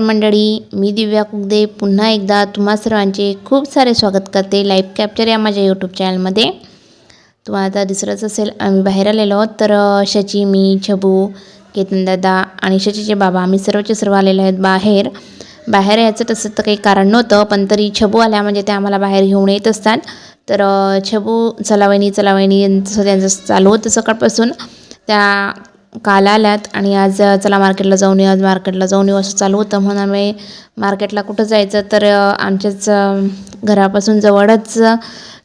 मंडळी, मी दिव्या कुगदे पुन्हा एकदा तुम्हा सर्वांचे खूप सारे स्वागत करते लाईव्ह कॅप्चर या माझ्या यूट्यूब चॅनलमध्ये। तुम्हाला आता दिसलंच असेल आम्ही बाहेर आलेलो आहोत। तर शची, मी, छबू, केतन दादा आणि शचीचे बाबा आम्ही सर्वचे सर्व आलेले आहेत बाहेर। बाहेर यायचं तसं तर काही कारण नव्हतं, पण तरी छबू आल्या म्हणजे ते आम्हाला बाहेर घेऊन येत असतात। तर छबू चला वहिनी तसं त्यांचं चालू होतं सकाळपासून। त्या काल आल्यात आणि आज चला मार्केटला जाऊन येऊ, आज मार्केटला जाऊन येऊ असं चालू होतं। म्हणून आम्ही मार्केटला कुठं जायचं तर आमच्याच घरापासून जवळच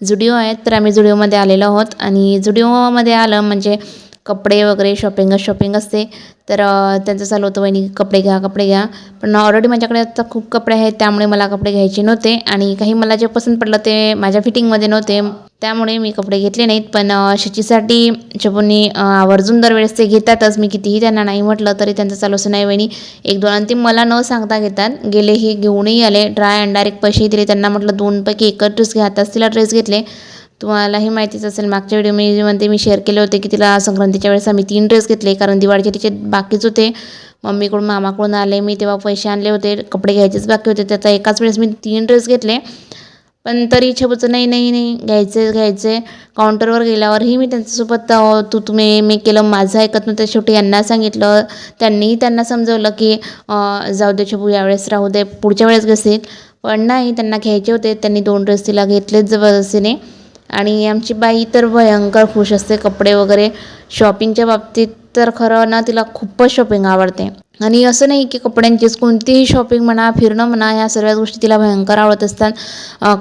जुडिओ आहे, तर आम्ही जुडिओमध्ये आलेलो आहोत। आणि जुडिओमध्ये आलं म्हणजे कपडे वगैरे शॉपिंग असते। तर त्यांचं चालू होतं वहिनी कपडे घ्या, पण ऑलरेडी माझ्याकडे आता खूप कपडे आहेत, त्यामुळे मला कपडे घ्यायचे नव्हते आणि काही मला जे पसंत पडलं ते माझ्या फिटिंगमध्ये नव्हते, त्यामुळे मी कपडे घेतले नाहीत। पण शचीसाठी छबूंनी आवर्जून दरवेळेस ते घेतातच, मी कितीही त्यांना नाही म्हटलं तरी त्यांचं चालू असं नाही वहिनी 1-2 आणि ते मला न सांगता घेतात। गेले हे घेऊनही आले ड्राय आणि डायरेक्ट पैसेही दिले त्यांना, म्हटलं 2 पैकी एकच ड्रेस घ्या। आताच तिला ड्रेस घेतले, तुम्हालाही माहितीच असेल मागच्या व्हिडिओ मी शेअर केले होते की तिला संक्रांतीच्या वेळेस आम्ही 3 ड्रेस घेतले, कारण दिवाळीचे तिचे बाकीच होते, मम्मीकडून मामाकडून आले, मी तेव्हा पैसे आणले होते, कपडे घ्यायचेच बाकी होते, त्याचा एकाच वेळेस मी 3 ड्रेस घेतले। पण तरी छबूचं नाही घ्यायचे। काउंटरवर गेल्यावरही मी त्यांच्यासोबत तुम्ही मी केलं, माझं ऐकत नव्हतं। शेवटी यांना सांगितलं, त्यांना समजवलं की जाऊ दे छबू यावेळेस राहू दे, पुढच्या वेळेस घेशील। पण नाही, त्यांना घ्यायचे होते, त्यांनी 2 ड्रेस तिला घेतलेच जबरदस्तीने। आणि आमची बाई तर भयंकर खुश असते कपडे वगैरे शॉपिंगच्या बाबतीत, तर खरं ना तिला खूपच शॉपिंग आवडते। आणि असं नाही की कपड्यांचीच, कोणतीही शॉपिंग म्हणा, फिरणं म्हणा, ह्या सर्व गोष्टी तिला भयंकर आवडत असतात।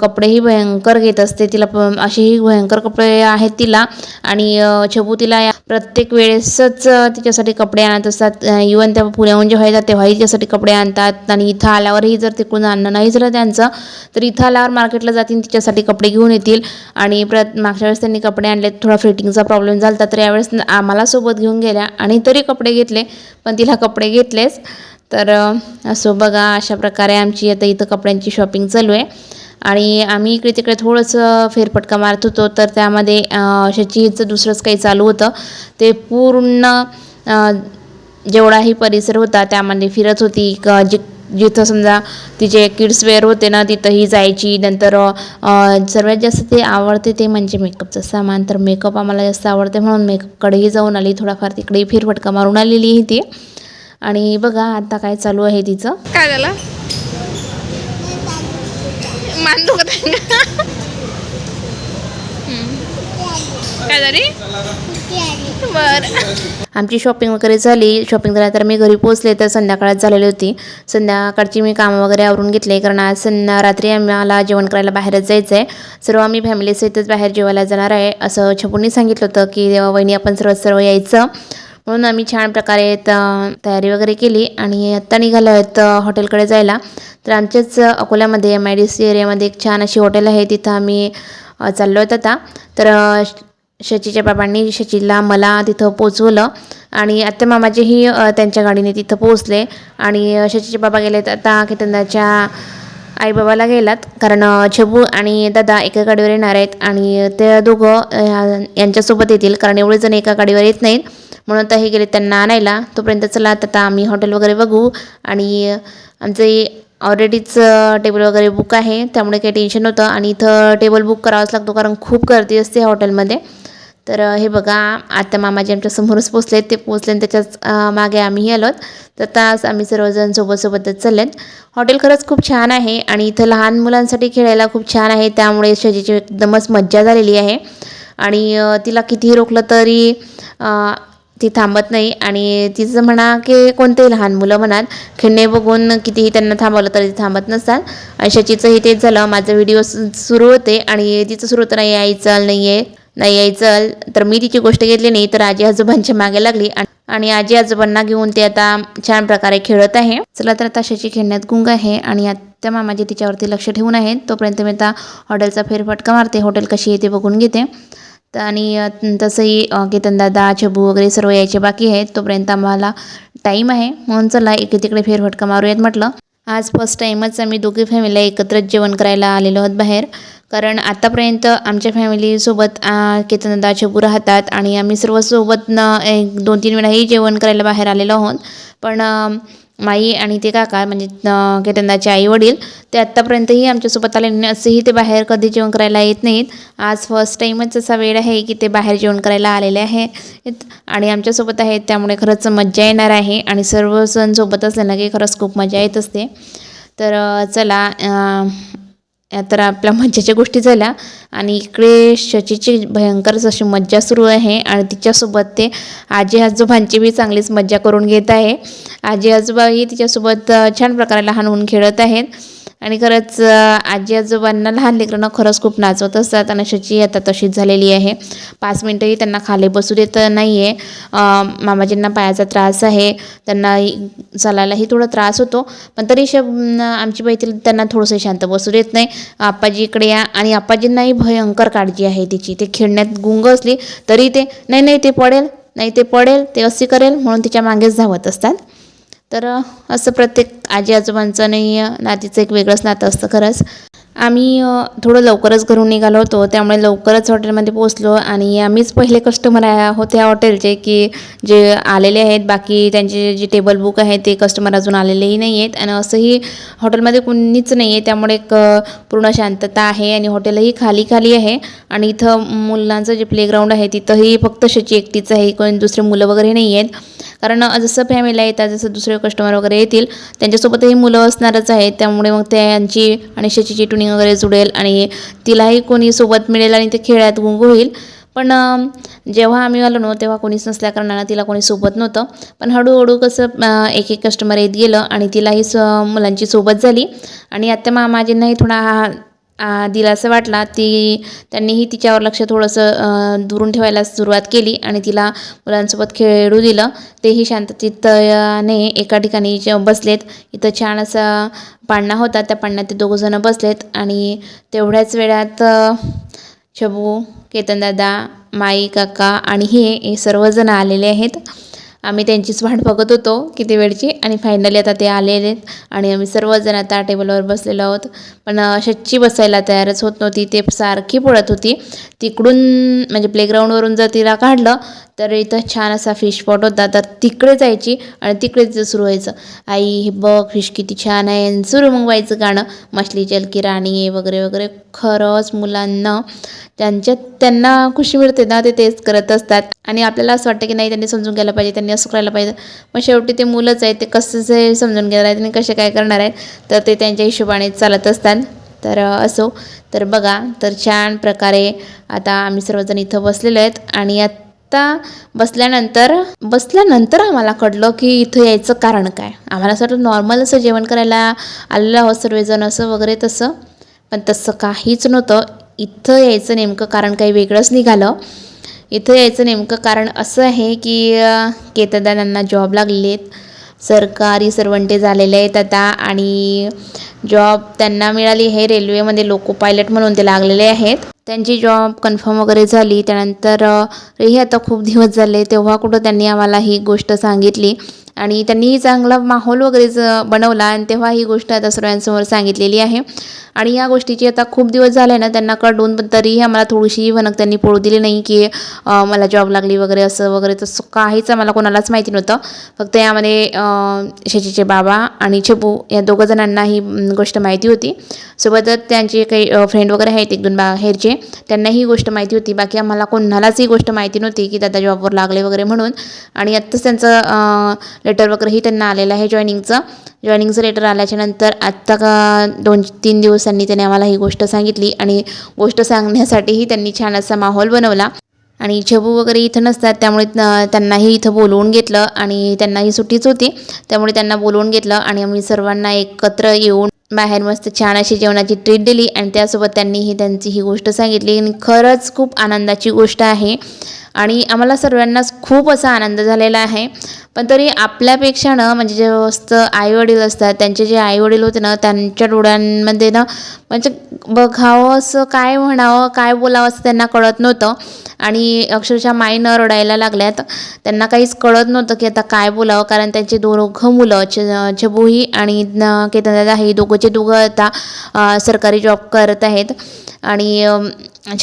कपडेही भयंकर घेत असते तिला, असेही भयंकर कपडे आहेत तिला। आणि छबू तिला प्रत्येक वेळेसच तिच्यासाठी कपडे आणत असतात। इवन त्या पुण्याहून जेव्हा येतात तेव्हाही तिच्यासाठी कपडे आणतात। आणि इथं आल्यावरही जर तिकडून आणणं नाही झालं त्यांचं, तर इथं आल्यावर मार्केटला जातील, तिच्यासाठी कपडे घेऊन येतील। आणि मागच्या वेळेस त्यांनी कपडे आणले, थोडा फिटिंगचा प्रॉब्लेम झाला, तर यावेळेस आम्हाला सोबत घेऊन गेल्या आणि तरी कपडे घेतले, पण तिला कपडे घेतलेच। तर असो बघा, अशा प्रकारे आमची आता इथं कपड्यांची शॉपिंग चालू आहे। आणि आम्ही इकडे तिकडे थोडंसं फेरफटका मारत होतो, तर त्यामध्ये शचीचं दुसरंच काही चालू होतं। ते पूर्ण जेवढाही परिसर होता त्यामध्ये फिरत होती, जिथं समजा तिचे किड्स वेअर होते ना तिथंही जायची। नंतर सर्वात जास्त ते आवडते ते म्हणजे मेकअपचं सामान, तर मेकअप आम्हाला जास्त आवडते म्हणून मेकअपकडेही जाऊन आली, थोडाफार तिकडेही फेरफटका मारून आलेली आहे ती। आणि बघा आता काय चालू आहे तिचं। काय झालं? मान दुखत आहे का? काय झाली? बरं, आमची शॉपिंग वगैरे झाली, शॉपिंग झाल्यानंतर मी घरी पोहोचले, तर संध्याकाळच झालेली होती। संध्याकाळची मी कामं वगैरे आवरून घेतले, कारण आज रात्री आम्हाला जेवण करायला बाहेरच जायचं आहे। सर्व आम्ही फॅमिलीसहितच बाहेर जेवायला जाणार आहे असं छबूंनी सांगितलं होतं की वहिनी आपण सर्व यायचं, म्हणून आम्ही छान प्रकारे तयारी वगैरे केली आणि आत्ता निघालो आहेत हॉटेलकडे जायला। तर आमच्याच अकोल्यामध्ये MIDC एरियामध्ये एक छान अशी हॉटेल आहे, तिथं आम्ही चाललो आहेत आता। तर शचीच्या बाबांनी शचीला मला तिथं पोचवलं आणि आत्या मामाचेही त्यांच्या गाडीने तिथं पोहोचले। आणि शचीचे बाबा गेलेत आता केतनदाच्या आईबाबाला गेलात, कारण छबू आणि दादा एका गाडीवर येणार आहेत आणि ते दोघं यांच्यासोबत येतील, कारण एवढे जण एका गाडीवर येत नाहीत, म्हणून आता हे गेले त्यांना आणायला। तोपर्यंत चला आता आम्ही हॉटेल वगैरे बघू। आणि आमचे ऑलरेडीच टेबल वगैरे बुक आहे, त्यामुळे काही टेन्शन नव्हतं। आणि इथं टेबल बुक करावाच लागतो, कारण खूप गर्दी असते हॉटेलमध्ये। तर हे बघा आता मामाजी आमच्या समोरच पोचलेत, ते पोचले आणि त्याच्याच मागे आम्हीही आलोत। तर तास आम्ही सर्वजण सोबतच चाललेत। हॉटेल खरंच खूप छान आहे आणि इथं लहान मुलांसाठी खेळायला खूप छान आहे, त्यामुळे शचीची एकदमच मज्जा झालेली आहे। आणि तिला कितीही रोखलं तरी ती थांबत नाही, आणि तिचं म्हणा की कोणतेही लहान मुलं म्हणाल खेळणे बघून कितीही त्यांना थांबवलं तरी थांबत नसतात। आणि शचीचंही तेच झालं, माझं व्हिडिओ सुरू होते आणि तिचं सुरू होतं नाही आई चल, नाही आई चल, तर मी तिची गोष्ट घेतली नाही, तर आजी आजोबांच्या मागे लागली आणि आजी आजोबांना घेऊन ते आता छान प्रकारे खेळत आहे। चला तर आता शची खेळण्यात गुंग आहे आणि आत्या मामाजी तिच्यावरती लक्ष ठेवून आहेत, तोपर्यंत मी आता हॉटेलचा फेरफटका मारते, हॉटेल कशी येते बघून घेते। तर आणि तसंही केतनदादा छबू वगैरे सर्व यायचे बाकी आहेत, तोपर्यंत आम्हाला टाईम आहे, म्हणून चला इकडे तिकडे फेरफटका मारूयात म्हटलं। आज फर्स्ट टाईमच आम्ही दोघी फॅमिलीला एकत्रच जेवण करायला आलेलो आहोत बाहेर, कारण आतापर्यंत आमच्या फॅमिलीसोबत केतनदादा छबू राहतात आणि आम्ही सर्व सोबत 1-2-3 वेळाही जेवण करायला बाहेर आलेलो आहोत। पण माई आणि ते काका म्हणजे केतनदाचे आई वडील ते आत्तापर्यंतही आमच्यासोबत आले नाही. असंही ते बाहेर कधी जेवण करायला येत नाहीत. आज फर्स्ट टाईमच असा वेळ आहे की ते बाहेर जेवण करायला आलेले आहेत आणि आमच्यासोबत आहेत. त्यामुळे खरंच मज्जा येणार आहे आणि सर्व सण सोबत असले ना की खरंच खूप मजा येत असते. तर चला तर आपल्या मज्जाच्या गोष्टी झाल्या आणि इकडे शचीची भयंकरच अशी मज्जा सुरू आहे आणि तिच्यासोबत ते आजी आजोबांची बी चांगलीच मज्जा करून घेत आहे. आजी आजोबाही तिच्यासोबत छान प्रकारे लहान होऊन खेळत आहेत आणि खरंच आजी आजोबांना लहान लेकरांना खरंच खूप नाचवत असतात आणि शची आता तशीच झालेली आहे. 5 मिनटंही त्यांना खाली बसू देत नाही आहे. मामाजींना पायाचा त्रास आहे, त्यांना चालायलाही थोडा त्रास होतो, पण तरी आमची बाई त्यांना थोडंसं शांत बसू देत नाही. आप्पाजी इकडे या आणि आप्पाजींनाही भयंकर काळजी आहे तिची. ते खेळण्यात गुंग असली तरी ते नाही ते पडेल, नाही ते पडेल, ते अशी करेल म्हणून तिच्या मागेच धावत असतात. तर असं प्रत्येक आजी आजोबांचं आणि नातीचं एक वेगळंच नातं असतं खरंच. आम्ही थोडं लवकरच घरून निघालो होतो, त्यामुळे लवकरच हॉटेलमध्ये पोहोचलो आणि आम्हीच पहिले कस्टमर होते ह्या हॉटेलचे की जे आलेले आहेत. बाकी त्यांचे जे टेबल बुक आहे ते कस्टमर अजून आलेलेही नाही आहेत आणि असंही हॉटेलमध्ये कुणीच नाही आहे. त्यामुळे एक पूर्ण शांतता आहे आणि हॉटेलही खाली आहे आणि इथं मुलांचं जे प्लेग्राऊंड आहे तिथंही फक्त शची एकटीच आहे, कोणी दुसरे मुलं वगैरे नाही आहेत. कारण जसं फॅमिली येतात जसं दुसरे कस्टमर वगैरे येतील त्यांच्यासोबतही मुलं असणारच आहेत. त्यामुळे मग त्यांची आणि शचीची ट्युनिंग वगैरे जुळेल आणि तिलाही कोणी सोबत मिळेल आणि ते खेळात गुंग होईल. पण जेव्हा आम्ही आलो ना तेव्हा कोणीच नसल्या कारणानं तिला कोणी सोबत नव्हतं. पण हळूहळू कसं एक कस्टमर येत गेलं आणि तिलाही मुलांची सोबत झाली आणि आत्या मामाजींनाही थोडा दिलासा वाटला. त्यांनीही तिच्यावर लक्ष थोडंसं दुरून ठेवायला सुरुवात केली आणि तिला मुलांसोबत खेळू दिलं. तेही शांततेने एका ठिकाणी बसलेत. इथं छान असा पाळणा होता, त्या पाळण्यात ते दोघंजणं बसलेत आणि तेवढ्याच वेळात शबू, केतनदादा, माई, काका आणि हे सर्वजण आलेले आहेत. आम्ही त्यांचीच वाट बघत होतो किती वेळची आणि फायनली आता ते आलेले आहेत आणि आम्ही सर्वजण आता टेबलवर बसलेलो आहोत. पण शची बसायला तयारच होत नव्हती. ते सारखी पळत होती तिकडून, म्हणजे प्लेग्राऊंडवरून जर तिला काढलं तर इथं छान असा फिश पॉट होता तर तिकडे जायची आणि तिकडेच सुरू व्हायचं, आई हे बघ फिश किती छान आहे, आणि सुरू मग व्हायचं गाणं मछली जल की राणी वगैरे वगैरे. खरंच मुलांना त्यांना खुशी मिळते ना ते तेच करत असतात आणि आपल्याला असं वाटतं की नाही त्यांनी समजून घ्यायला पाहिजे, त्यांनी असं करायला पाहिजे. पण शेवटी ते मुलंच आहेत, ते कसं समजून घेणार आहेत आणि कसे काय करणार आहेत, तर ते त्यांच्या हिशोबाने चालत असतात. तर असो, तर बघा तर छान प्रकारे आता आम्ही सर्वजण इथं बसलेलो आहेत आणि आता बसल्यानंतर आम्हाला कळलं की इथं यायचं कारण काय. आम्हाला असं नॉर्मल असं जेवण करायला आलेलं आहोत सर्वजण असं वगैरे तसं, पण तसं काहीच नव्हतं. इथं यायचं नेमकं कारण काही वेगळंच निघालं. इथं यायचं नेमकं कारण असं आहे की केतनदादांना जॉब लागलेले आहेत, सरकारी सर्वंटे झालेले आहेत आता आणि जॉब त्यांना मिळाली आहे रेल्वेमध्ये, लोको पायलट म्हणून ते लागलेले आहेत. त्यांची जॉब कन्फर्म वगैरे झाली त्यानंतर हे आता खूप दिवस झाले तेव्हा कुठं त्यांनी आम्हाला ही गोष्ट सांगितली आणि त्यांनी चांगला माहोल वगैरे बनवला आणि तेव्हा ही गोष्ट आता सर्वांसमोर सांगितलेली आहे. आणि या गोष्टीची आता खूप दिवस झाले ना त्यांना कळून, पण तरीही आम्हाला थोडीशी भनक त्यांनी पडू दिली नाही की मला जॉब लागली वगैरे असं वगैरे तसं काहीच आम्हाला कोणालाच माहिती नव्हतं. फक्त यामध्ये शचीचे बाबा आणि छबू या दोघं जणांना ही गोष्ट माहिती होती. सोबतच त्यांचे काही फ्रेंड वगैरे आहेत 1-2 बाहेरचे, त्यांना ही गोष्ट माहिती होती. बाकी आम्हाला कोणालाच ही गोष्ट माहिती नव्हती की दादा जॉबवर लागले वगैरे म्हणून. आणि आत्ताच त्यांचं लेटर वगैरेही त्यांना आलेलं आहे जॉईनिंगचं लेटर आल्याच्यानंतर आत्ता 2-3 दिवसांनी त्याने आम्हाला ही गोष्ट सांगितली आणि गोष्ट सांगण्यासाठीही त्यांनी छान असा माहोल बनवला. आणि छबू वगैरे इथं नसतात त्यामुळे त्यांनाही इथं बोलवून घेतलं आणि त्यांनाही सुट्टीच होती त्यामुळे त्यांना बोलवून घेतलं आणि आम्ही सर्वांना एकत्र येऊन बाहेर मस्त छान अशी जेवणाची ट्रीट दिली आणि त्यासोबत त्यांनीही त्यांची ही गोष्ट सांगितली आणि खरंच खूप आनंदाची गोष्ट आहे आणि आम्हाला सर्वांनाच खूप असा आनंद झालेला आहे. पण तरी आपल्यापेक्षा ना म्हणजे जे आईवडील असतात त्यांचे जे आईवडील होते ना त्यांच्या डोळ्यांमध्ये ना म्हणजे बघावं असं काय म्हणावं काय बोलावं असं त्यांना कळत नव्हतं आणि अक्षरशः माई न रडायला लागल्यात. त्यांना काहीच कळत नव्हतं की आता काय बोलावं, कारण त्यांचे दोघं मुलं छबूही आणि केतनदादा हे दोघं आता सरकारी जॉब करत आहेत आणि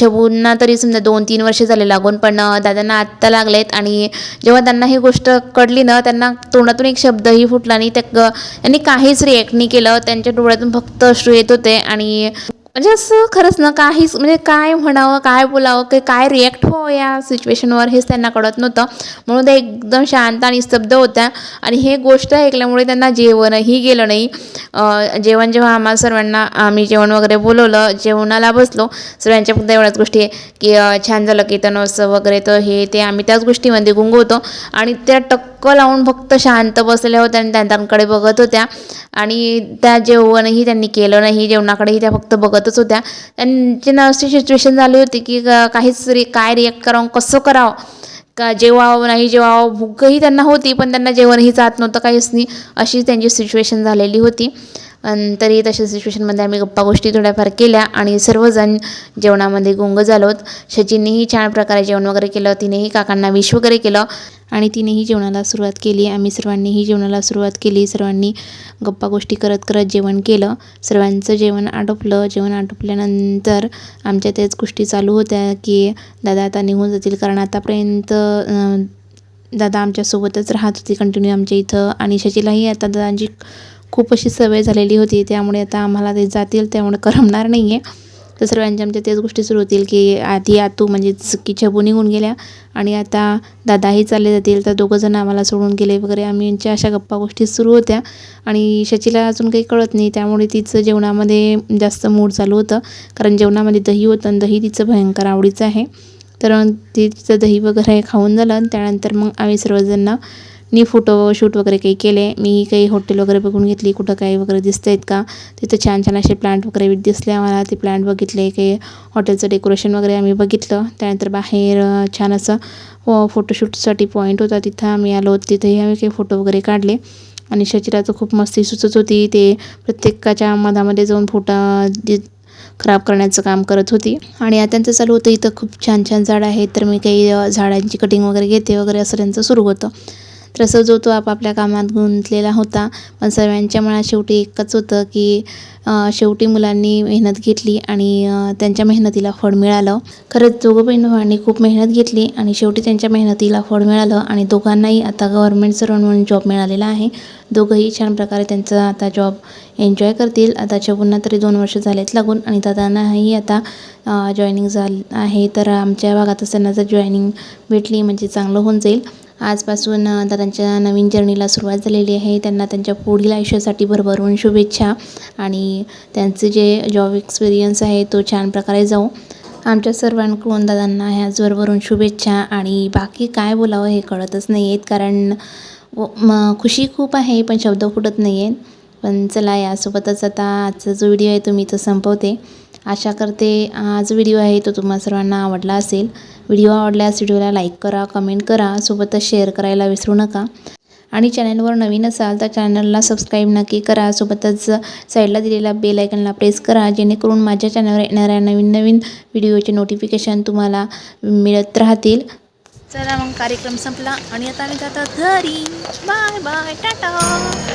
छबूंना तरी समजा 2-3 वर्ष झाले लागून, पण दादांना आत्ता लागलेत. आणि जेव्हा त्यांना ही गोष्ट कळली ना, त्यांना तोंडातून एक शब्दही फुटला नाही. त्यांनी काहीच रिॲक्ट नाही केलं. त्यांच्या डोळ्यातून फक्त अश्रू येत होते. आणि म्हणजे असं खरंच ना, काहीच म्हणजे काय म्हणावं, काय बोलावं, काय रिॲक्ट व्हावं या सिच्युएशनवर हेच त्यांना कळत नव्हतं. म्हणून त्या एकदम शांत आणि स्तब्ध होत्या. आणि हे गोष्ट ऐकल्यामुळे त्यांना जेवणही गेलं नाही. जेव्हा आम्हा सर्वांना आम्ही जेवण वगैरे बोलवलं, जेवणाला बसलो, सर्वांच्या फक्त एवढ्याच गोष्टी आहे की छान झालं कीर्तनोत्सव वगैरे, तर हे ते आम्ही त्याच गोष्टीमध्ये गुंग होतो. आणि त्या टक्क लावून फक्त शांत बसलेल्या होत्या आणि त्यांच्याकडे बघत होत्या. आणि त्या जेवणही त्यांनी केलं नाही, जेवणाकडेही त्या फक्त बघतच होत्या. त्यांची ना अशी सिच्युएशन झाली होती की काहीच काय रिॲक्ट करावं, कसं करावं, का जेवावं नाही जेवावं, भूकही त्यांना होती पण त्यांना जेवणही जात नव्हतं, काहीच नाही, अशी त्यांची सिच्युएशन झालेली होती. आणि तरी तशा सिच्युएशनमध्ये आम्ही गप्पा गोष्टी थोड्याफार केल्या आणि सर्वजण जेवणामध्ये गुंग झालो. सचिननेही छान प्रकारे जेवण वगैरे केलं, तिनेही काकांना विश वगैरे केलं आणि तिनेही जेवणाला सुरुवात केली. आम्ही सर्वांनीही जेवणाला सुरुवात केली. सर्वांनी गप्पा गोष्टी करत करत जेवण केलं. सर्वांचं जेवण आटोपलं. जेवण आटोपल्यानंतर आमच्या त्याच गोष्टी चालू होत्या की दादा आता निघून जातील, कारण आतापर्यंत दादा आमच्यासोबतच राहत होती कंटिन्यू आमच्या इथं. आणि शशीलाही आता दादांची खूप अशी सवय झालेली होती, त्यामुळे आता आम्हाला ते जातील त्यामुळे करमणार नाही आहे. तर सर्वांच्या आमच्या त्याच गोष्टी सुरू होतील की आधी आतू म्हणजेच की छबू निघून गेल्या आणि आता दादाही चालले जातील, तर दोघंजण आम्हाला सोडून गेले वगैरे, आम्ही अशा गप्पा गोष्टी सुरू होत्या. आणि शशीला अजून काही कळत नाही, त्यामुळे तिचं जेवणामध्ये जास्त मूड चालू होतं, कारण जेवणामध्ये दही होतं आणि दही तिचं भयंकर आवडीचं आहे. तर तिचं दही वगैरे खाऊन झालं. त्यानंतर मग आम्ही सर्वजणांनी फोटो शूट वगैरे काही केले. मी काही हॉटेल वगैरे बघून घेतली, कुठं काही वगैरे दिसत आहेत का, तिथं छान छान असे प्लांट वगैरे दिसले आम्हाला, ते प्लांट बघितले. काही हॉटेलचं डेकोरेशन वगैरे आम्ही बघितलं. त्यानंतर बाहेर छान असं फोटोशूटसाठी पॉईंट होता, तिथं आम्ही आलो. तिथेही आम्ही काही फोटो वगैरे काढले. आणि शचिला तर खूप मस्ती सुचत होती, ते प्रत्येकाच्या मधामध्ये जाऊन फोटो खराब करण्याचं काम करत होती. आणि आता त्यांचं चालू होतं इथं खूप छान छान झाडं आहेत, तर मी काही झाडांची कटिंग वगैरे घेते वगैरे, असं त्यांचं सुरू होतं. तर असं जो तो आपापल्या कामात गुंतलेला होता. पण सर्वांच्या मनात शेवटी एकच होतं की शेवटी मुलांनी मेहनत घेतली आणि त्यांच्या मेहनतीला फळ मिळालं. खरंच दोघं बहीण भावांनी खूप मेहनत घेतली आणि शेवटी त्यांच्या मेहनतीला फळ मिळालं. आणि दोघांनाही आता गव्हर्नमेंट सर्वंट म्हणून जॉब मिळालेला आहे. दोघंही छान प्रकारे त्यांचा आता जॉब एन्जॉय करतील. आता छबूंना तरी 2 वर्ष झालेत लागून आणि दादांनाही आता जॉईनिंग झालं आहे. तर आमच्या भागातच त्यांना जर जॉईनिंग भेटली म्हणजे चांगलं होऊन जाईल. आजपासून दादांच्या नवीन जर्नीला सुरुवात झालेली आहे. त्यांना त्यांच्या पुढील आयुष्यासाठी भरभरून शुभेच्छा आणि त्यांचे जे जॉब एक्सपिरियन्स आहे तो छान प्रकारे जाऊ. आमच्या सर्वांकडून दादांना ह्याच भरभरून शुभेच्छा. आणि बाकी काय बोलावं हे कळतच नाही आहेत, कारण खुशी खूप आहे पण शब्द फुटत नाही आहेत. पण चला, यासोबतच आता आजचा जो व्हिडिओ आहे तो मी इथं संपवते. आशा करते हा जो व्हिडिओ आहे तो तुम्हा सर्वांना आवडला असेल. व्हिडिओ आवडल्यास व्हिडिओला लाईक करा, कमेंट करा, सोबतच शेअर करायला विसरू नका. आणि चॅनलवर नवीन असाल तर चॅनलला सबस्क्राईब नक्की करा. सोबतच साईडला दिलेला बेल आयकनला प्रेस करा, जेणेकरून माझ्या चॅनलवर येणाऱ्या नवीन नवीन व्हिडिओचे नोटिफिकेशन तुम्हाला मिळत राहतील. चला मग, कार्यक्रम संपला आणि आता आम्ही जातो घरी. Bye bye, Tata.